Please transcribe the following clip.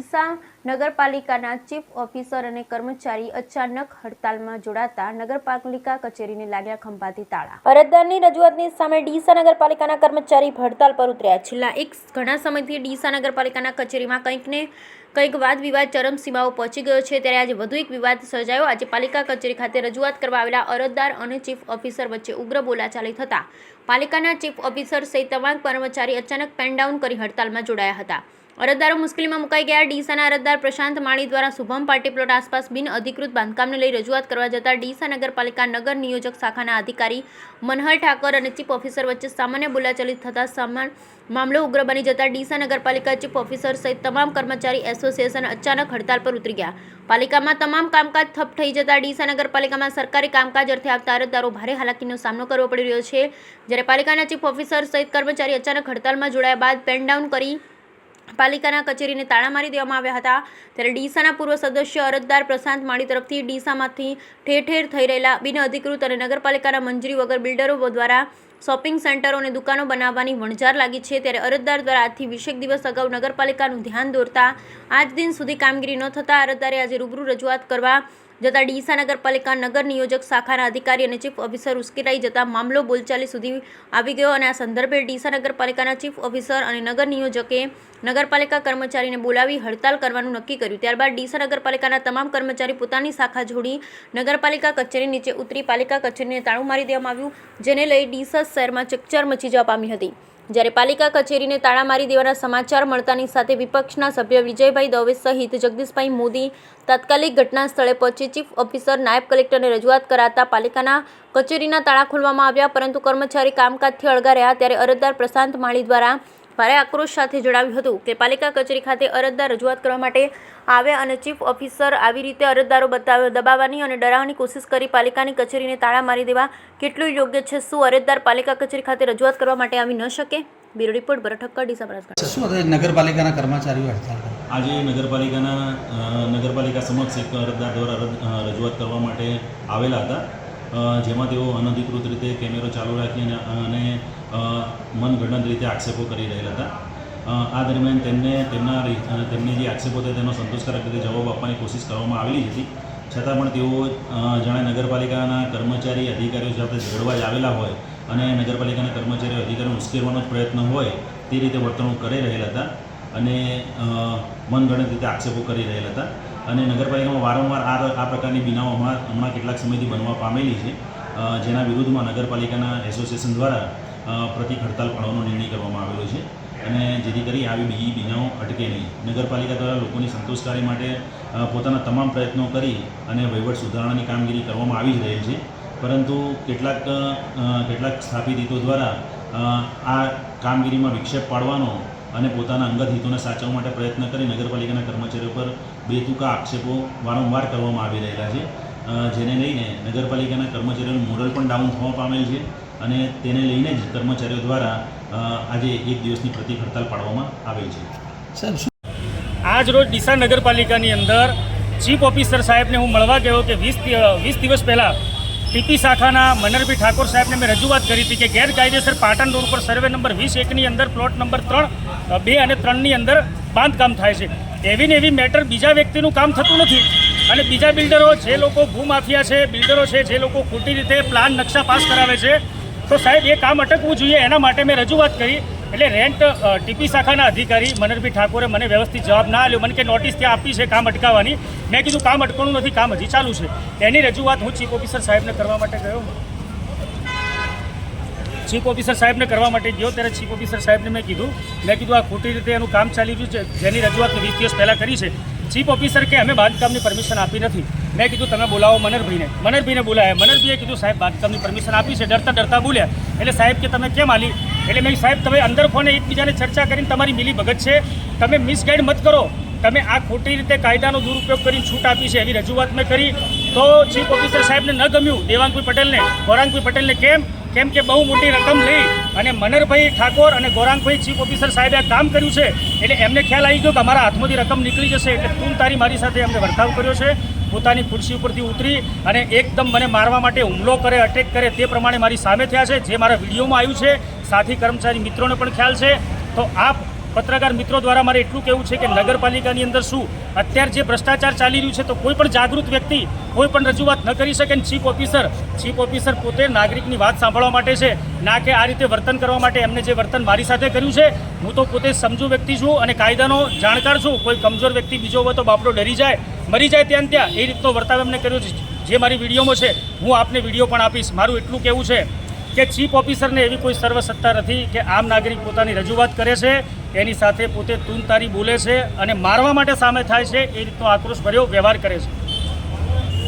ડીસા નગરપાલિકાના chief officer અને કર્મચારી અચાનક હડતાલમાં જોડાતા નગરપાલિકા કચેરીને લાગ્યા ખંભાતી તાળા। અરજદારની રજૂઆતની સામે ડીસા નગરપાલિકાના કર્મચારી હડતાલ પર ઉતર્યા। છેલ્લા ઘણા સમયથી ડીસા નગરપાલિકાના કચેરીમાં કંઈક વાદ વિવાદ ચરમસીમાઓ પહોંચી ગયો છે, ત્યારે આજે વધુ એક વિવાદ સર્જાયો। આજે પાલિકા કચેરી ખાતે રજૂઆત કરવા આવેલા અરજદાર અને ચીફ ઓફિસર વચ્ચે ઉગ્ર બોલાચાલી થતા પાલિકાના ચીફ ઓફિસર સહિત તમામ કર્મચારી અચાનક પેન ડાઉન કરી હડતાલમાં જોડાયા હતા। અરજદારો મુશ્કેલીમાં મુકાઈ ગયા। ડીસાના અરજદાર પ્રશાંત માળી દ્વારા શુભમ પાર્ટી પ્લોટ આસપાસ બિન અધિકૃત બાંધકામને લઈ રજૂઆત કરવા જતા ડીસા નગરપાલિકા નગર નિયોજક શાખાના અધિકારી મનહર ઠાકોર અને ચીફ ઓફિસર વચ્ચે સામાન્ય બોલાચાલી થતા મામલો ઉગ્ર બની જતા ડીસા નગરપાલિકા ચીફ ઓફિસર સહિત તમામ કર્મચારી એસોસિએશન અચાનક હડતાલ પર ઉતરી ગયા। પાલિકામાં તમામ કામકાજ ઠપ થઈ જતા ડીસા નગરપાલિકામાં સરકારી કામકાજ અર્થે આવતા અરજદારો ભારે હાલાકીનો સામનો કરવો પડી રહ્યો છે। જ્યારે પાલિકાના ચીફ ઓફિસર સહિત કર્મચારી અચાનક હડતાલમાં જોડાયા બાદ પેન ડાઉન કરી પાલિકાના કચેરીને તાળા મારી દેવામાં આવ્યા હતા। ત્યારે ડીસાના પૂર્વ સદસ્ય અરજદાર પ્રશાંત માળી તરફથી ડીસામાંથી ઠેર ઠેર થઈ રહેલા બિન અધિકૃત અને નગરપાલિકાના મંજૂરી વગર બિલ્ડરો દ્વારા શોપિંગ સેન્ટરો અને દુકાનો બનાવવાની વણઝાર લાગી છે। ત્યારે અરજદાર દ્વારા આજથી 20 દિવસ અગાઉ નગરપાલિકાનું ધ્યાન દોરતા આજ દિન સુધી કામગીરી ન થતાં અરજદારે આજે રૂબરૂ રજૂઆત કરવા જતાં ડીસા નગરપાલિકા નગર નિયોજક શાખાના અધિકારી અને ચીફ ઓફિસર ઉશ્કેરાઈ જતા મામલો બોલચાલી સુધી આવી ગયો અને આ સંદર્ભે ડીસા નગરપાલિકાના ચીફ ઓફિસર અને નગર નિયોજકે નગરપાલિકા કર્મચારીને બોલાવી હડતાલ કરવાનું નક્કી કર્યું। ત્યારબાદ ડીસા નગરપાલિકાના તમામ કર્મચારી પોતાની શાખા છોડી નગરપાલિકા કચેરી નીચે ઉતરી પાલિકા કચેરીને તાળું મારી દેવામાં આવ્યું, જેને લઈ ડીસા શહેરમાં ચકચાર મચી જવા પામી હતી। જ્યારે પાલિકા કચેરીને તાળા મારી દેવાના સમાચાર મળતાની સાથે વિપક્ષના સભ્ય વિજયભાઈ દવે સહિત જગદીશભાઈ મોદી તાત્કાલિક ઘટના સ્થળે પહોંચી ચીફ ઓફિસર નાયબ કલેક્ટરને રજૂઆત કરાતા પાલિકાના કચેરીના તાળા ખોલવામાં આવ્યા, પરંતુ કર્મચારી કામકાજથી અળગા રહ્યા। ત્યારે અરજદાર પ્રશાંત માળી દ્વારા ભારે આક્રોશ સાથે જણાવ્યું હતું કે પાલિકા કચેરી ખાતે અરજદાર રજૂઆત કરવા માટે આવે અને ચીફ ઓફિસર આવી રીતે અરજદારો દબાવવાની અને ડરાવવાની કોશિશ કરી પાલિકાની કચેરીને તાળા મારી દેવા કેટલું યોગ્ય છે? શું અરજદાર પાલિકા કચેરી ખાતે રજૂઆત કરવા માટે આવી ન શકે? બ્યુરો રિપોર્ટ ભરત ઠક્કર, ડીસા બનાસકાંઠા। શું નગરપાલિકાના કર્મચારીઓ હડતાલ આજે નગરપાલિકા સમક્ષ એક અરજદાર દ્વારા રજૂઆત કરવા માટે આવેલા હતા, જેમાં તેઓ અનધિકૃત રીતે કેમેરો ચાલુ રાખીને અને મનગણત રીતે આક્ષેપો કરી રહેલા હતા। આ દરમિયાન તેમની જે આક્ષેપો હતા તેનો સંતોષકારક રીતે જવાબ આપવાની કોશિશ કરવામાં આવેલી હતી, છતાં પણ તેઓ જાણે નગરપાલિકાના કર્મચારી અધિકારીઓ સાથે ઝઘડવા જ આવેલા હોય અને નગરપાલિકાના કર્મચારીઓ અધિકારીઓ ઉશ્કેરવાનો જ પ્રયત્ન હોય તે રીતે વર્તણૂક કરી રહેલા હતા અને મનગણત રીતે આક્ષેપો કરી રહેલા હતા। અને નગરપાલિકામાં વારંવાર આ પ્રકારની બનાવો હમણાં કેટલાક સમયથી બનવા પામેલી છે, જેના વિરુદ્ધમાં નગરપાલિકાના એસોસિએશન દ્વારા પ્રતિક હડતાલ પાડવાનો નિર્ણય કરવામાં આવેલો છે અને જેથી કરી આવી બીજી બનાવો અટકે નહીં। નગરપાલિકા દ્વારા લોકોની સંતોષકારી માટે પોતાના તમામ પ્રયત્નો કરી અને વહીવટ સુધારણાની કામગીરી કરવામાં આવી જ રહેલ છે, પરંતુ કેટલાક સ્થાપિત હિતો દ્વારા આ કામગીરીમાં વિક્ષેપ પાડવાનો અને પોતાના અંગત હિતોને સાચવવા માટે પ્રયત્ન કરી નગરપાલિકાના કર્મચારીઓ પર બેતુકા આક્ષેપો વારંવાર કરવામાં આવી રહેલા છે, જેને લઈને નગરપાલિકાના કર્મચારીઓનું મોરલ પણ ડાઉન થવા પામેલ છે અને તેને લઈને જ કર્મચારીઓ દ્વારા આજે 1 દિવસની પ્રતિક હડતાલ પાડવામાં આવેલ છે। આજ રોજ ડીસા નગરપાલિકાની અંદર ચીફ ઓફિસર સાહેબને હું મળવા ગયો કે 20 દિવસ પહેલાં ટીપી શાખાના મનહરભાઈ ઠાકોર સાહેબને મેં રજૂઆત કરી હતી કે ગેરકાયદેસર પાટણ રોડ પર સર્વે નંબર 21ની અંદર પ્લોટ નંબર 2 અને 3ની અંદર બાંધકામ થાય છે। એવી ને એવી મેટર બીજા વ્યક્તિનું કામ થતું નથી અને બીજા બિલ્ડરો જે લોકો ભૂમાફિયા છે, બિલ્ડરો છે, જે લોકો ખોટી રીતે પ્લાન નકશા પાસ કરાવે છે, તો સાહેબ એ કામ અટકવું જોઈએ, એના માટે મેં રજૂઆત કરી। એટલે રેન્ટ ટીપી શાખાના અધિકારી મનહરભાઈ ઠાકોરે મને વ્યવસ્થિત જવાબ ના આપ્યો, મને કે નોટિસ ત્યાં આપી છે કામ અટકાવવાની। મેં કીધું કામ અટકવાનું નથી, કામ હજી ચાલુ છે। એની રજૂઆત હું ચીફ ઓફિસર સાહેબને કરવા માટે ગયો। ચીફ ઓફિસર સાહેબને કરવા માટે ગયો ત્યારે ચીફ ઓફિસર સાહેબને મેં કીધું આ ખોટી રીતે એનું કામ ચાલી રહ્યું છે, જેની રજૂઆત 20 દિવસ પહેલાં કરી છે। ચીફ ઓફિસર કે અમે બાંધકામની પરમિશન આપી નથી। મેં કીધું તમે બોલાવો મનહરભાઈને બોલાયા। મનહરભાઈએ કીધું સાહેબ બાંધકામની પરમિશન આપી છે, ડરતા બોલ્યા। એટલે સાહેબ કે તમે કેમ આલી? એટલે મેં સાહેબ તમે અંદર ફોને એકબીજાને ચર્ચા કરીને તમારી મિલી ભગત છે, તમે મિસગાઈડ મત કરો, તમે આ ખોટી રીતે કાયદાનો દુરુપયોગ કરીને છૂટ આપી છે એવી રજૂઆત મેં કરી। તો ચીફ ઓફિસર સાહેબને ન ગમ્યું, દેવાંગભાઈ પટેલને, ગૌરાંગભાઈ પટેલને। કેમ કે બહુ મોટી રકમ લઈ અને મનહરભાઈ ઠાકોર અને ગૌરાંગભાઈ ચીફ ઓફિસર સાહેબે આ કામ કર્યું છે, એટલે એમને ખ્યાલ આવી ગયો કે અમારા હાથમાંથી રકમ નીકળી જશે, એટલે તું તારી મારી સાથે એમને વર્તાવ કર્યો છે। પોતાની ખુરશી ઉપરથી ઉતરી અને એકદમ મને મારવા માટે હુમલો કરે, અટેક કરે તે પ્રમાણે મારી સામે થયા છે, જે મારા વિડીયોમાં આવ્યું છે। સાથી કર્મચારી મિત્રોને પણ ખ્યાલ છે। તો આપ પત્રકાર મિત્રો દ્વારા મારે એટલું કહેવું છે કે નગરપાલિકાની અંદર શું અત્યારે જે ભ્રષ્ટાચાર ચાલી રહ્યું છે તો કોઈ પણ જાગૃત વ્યક્તિ કોઈ પણ રજૂઆત ન કરી શકે. ચીફ ઓફિસર પોતે નાગરિકની વાત સાંભળવા માટે છે, ના કે આ રીતે વર્તન કરવા માટે. એમને જે વર્તન મારી સાથે કર્યું છે, હું તો પોતે સમજુ વ્યક્તિ છું અને કાયદાનો જાણકાર છું. કોઈ કમજોર વ્યક્તિ બીજો હોય તો બાપડો ડરી જાય, મરી જાય ત્યાં એ રીતનો વર્તાવ એમને કર્યો છે. જે મારી વિડીયોમાં છે હું આપને વિડીયો પણ આપીશ. મારું એટલું કહેવું છે કે ચીફ ઓફિસરને એવી કોઈ સર્વસત્તા નથી કે આમ નાગરિક પોતાની રજૂઆત કરે છે એની સાથે પોતે તૂનતારી બોલે છે અને મારવા માટે સામે થાય છે એ રીતનો આક્રોશ ભર્યો વ્યવહાર કરે છે.